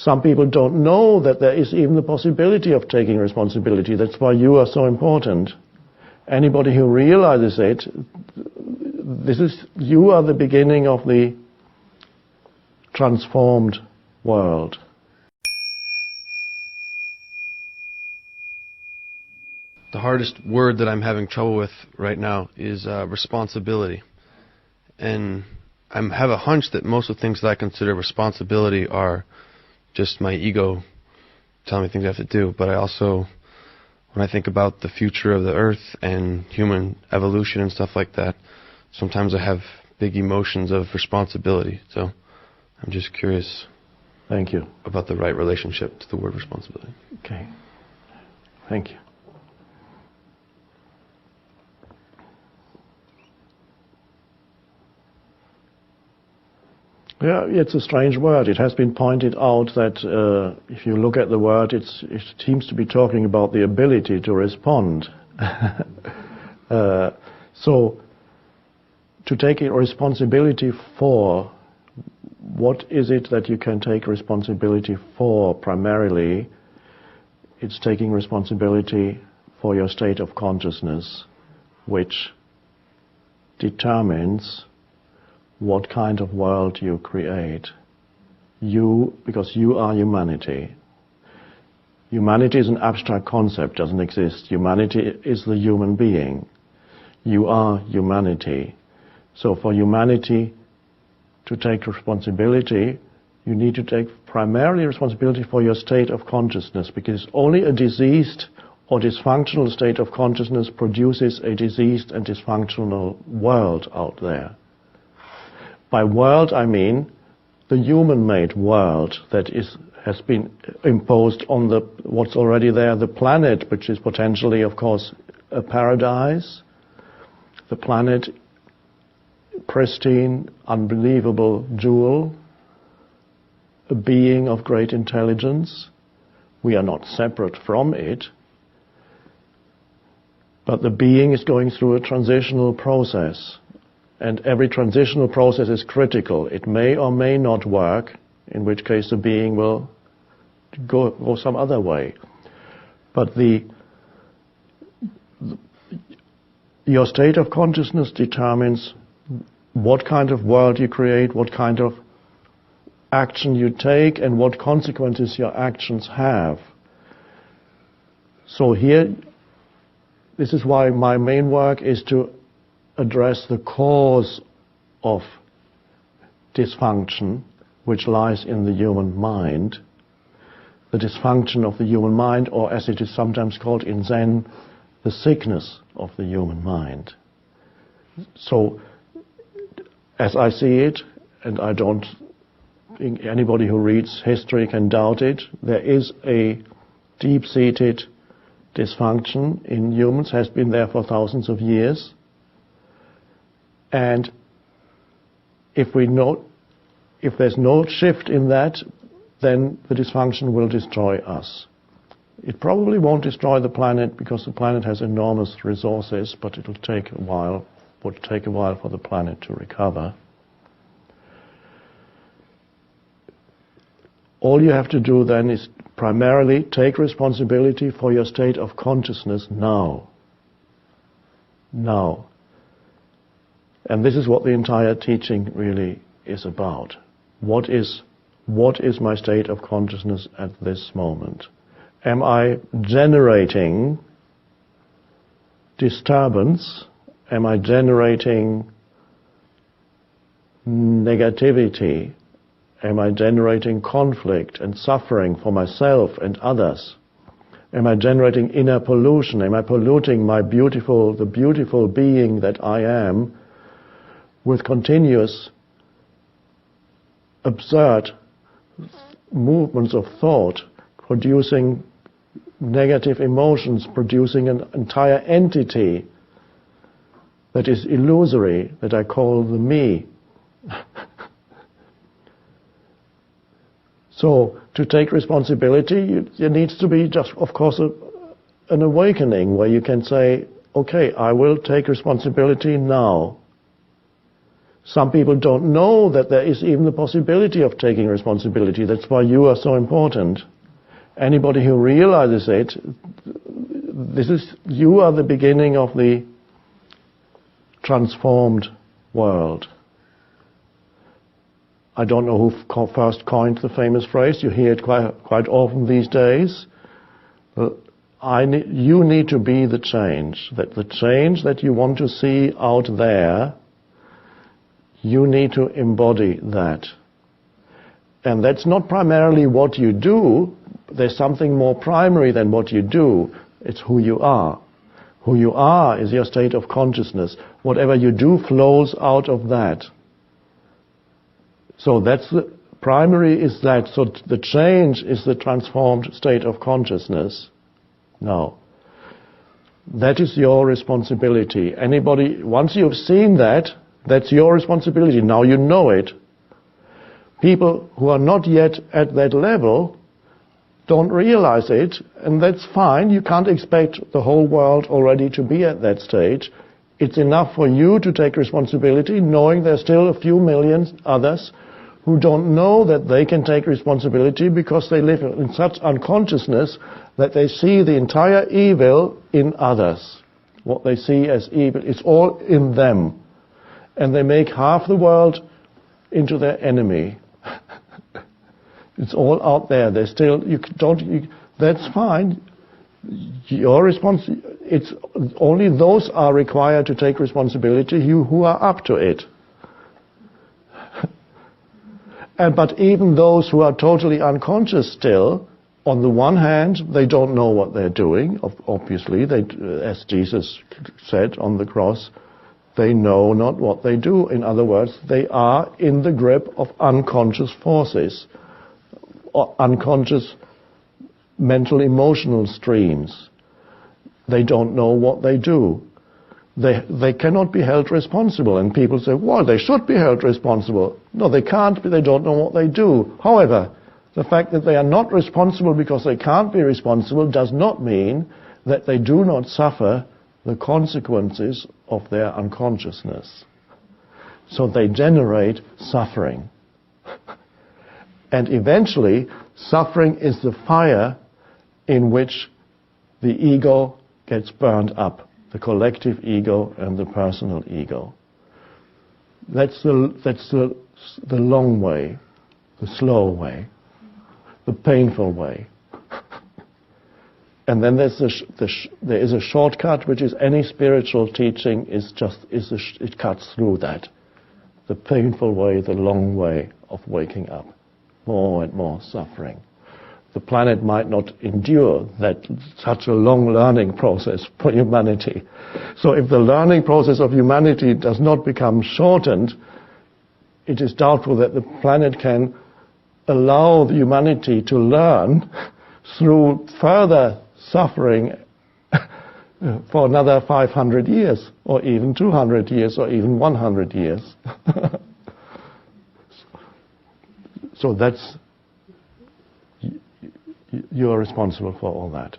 Some people don't know that there is even the possibility of taking responsibility. That's why you are so important. Anybody who realizes it, you are the beginning of the transformed world. The hardest word that I'm having trouble with right now is responsibility. And I have a hunch that most of the things that I consider responsibility are just my ego telling me things I have to do. But I also, when I think about the future of the earth and human evolution and stuff like that, sometimes I have big emotions of responsibility. So I'm just curious. Thank you. About the right relationship to the word responsibility. Okay. Thank you. Yeah, it's a strange word. It has been pointed out that if you look at the word, it seems to be talking about the ability to respond. So, to take responsibility for, what is it that you can take responsibility for primarily? It's taking responsibility for your state of consciousness, which determines what kind of world you create. Because you are humanity. Humanity is an abstract concept, doesn't exist. Humanity is the human being. You are humanity. So for humanity to take responsibility, you need to take primarily responsibility for your state of consciousness, because only a diseased or dysfunctional state of consciousness produces a diseased and dysfunctional world out there. By world, I mean the human-made world that has been imposed on what's already there, the planet, which is potentially, of course, a paradise. The planet, pristine, unbelievable jewel, a being of great intelligence. We are not separate from it, but the being is going through a transitional process. And every transitional process is critical. It may or may not work, in which case the being will go some other way. But your state of consciousness determines what kind of world you create, what kind of action you take, and what consequences your actions have. So here, this is why my main work is to address the cause of dysfunction, which lies in the human mind. The dysfunction of the human mind, or as it is sometimes called in Zen, the sickness of the human mind. So, as I see it, and I don't think anybody who reads history can doubt it, there is a deep-seated dysfunction in humans, has been there for thousands of years. And if there's no shift in that, then the dysfunction will destroy us. It probably won't destroy the planet, because the planet has enormous resources, but it will take a while for the planet to recover. All you have to do then is primarily take responsibility for your state of consciousness now. Now. And this is what the entire teaching really is about. What is my state of consciousness at this moment? Am I generating disturbance? Am I generating negativity? Am I generating conflict and suffering for myself and others? Am I generating inner pollution? Am I polluting the beautiful being that I am with continuous absurd movements of thought, producing negative emotions, producing an entire entity that is illusory, that I call the me? So, to take responsibility, there needs to be just, of course, an awakening where you can say, okay, I will take responsibility now. Some people don't know that there is even the possibility of taking responsibility. That's why you are so important. Anybody who realizes it, you are the beginning of the transformed world. I don't know who first coined the famous phrase. You hear it quite often these days. You need to be the change. That the change that you want to see out there, you need to embody that. And that's not primarily what you do. There's something more primary than what you do. It's who you are. Who you are is your state of consciousness. Whatever you do flows out of that. So that's the primary is that. So the change is the transformed state of consciousness. Now, that is your responsibility. Anybody, once you've seen that, that's your responsibility. Now you know it. People who are not yet at that level don't realize it, and that's fine. You can't expect the whole world already to be at that stage. It's enough for you to take responsibility, knowing there's still a few million others who don't know that they can take responsibility because they live in such unconsciousness that they see the entire evil in others. What they see as evil, it's all in them. And they make half the world into their enemy. It's all out there. They're still, that's fine. Your it's only those are required to take responsibility, you who are up to it. But even those who are totally unconscious still, on the one hand, they don't know what they're doing. Obviously, as Jesus said on the cross, they know not what they do. In other words, they are in the grip of unconscious forces, or unconscious mental emotional streams. They don't know what they do. They cannot be held responsible. And people say, well, they should be held responsible. No, they can't be. They don't know what they do. However, the fact that they are not responsible because they can't be responsible does not mean that they do not suffer the consequences of their unconsciousness. So they generate suffering. And eventually, suffering is the fire in which the ego gets burned up. The collective ego and the personal ego. That's the long way, the slow way, the painful way. And then there is a shortcut, which is any spiritual teaching it cuts through that. The painful way, the long way of waking up. More and more suffering. The planet might not endure such a long learning process for humanity. So if the learning process of humanity does not become shortened, it is doubtful that the planet can allow the humanity to learn through further suffering for another 500 years, or even 200 years, or even 100 years. So that's... You are responsible for all that.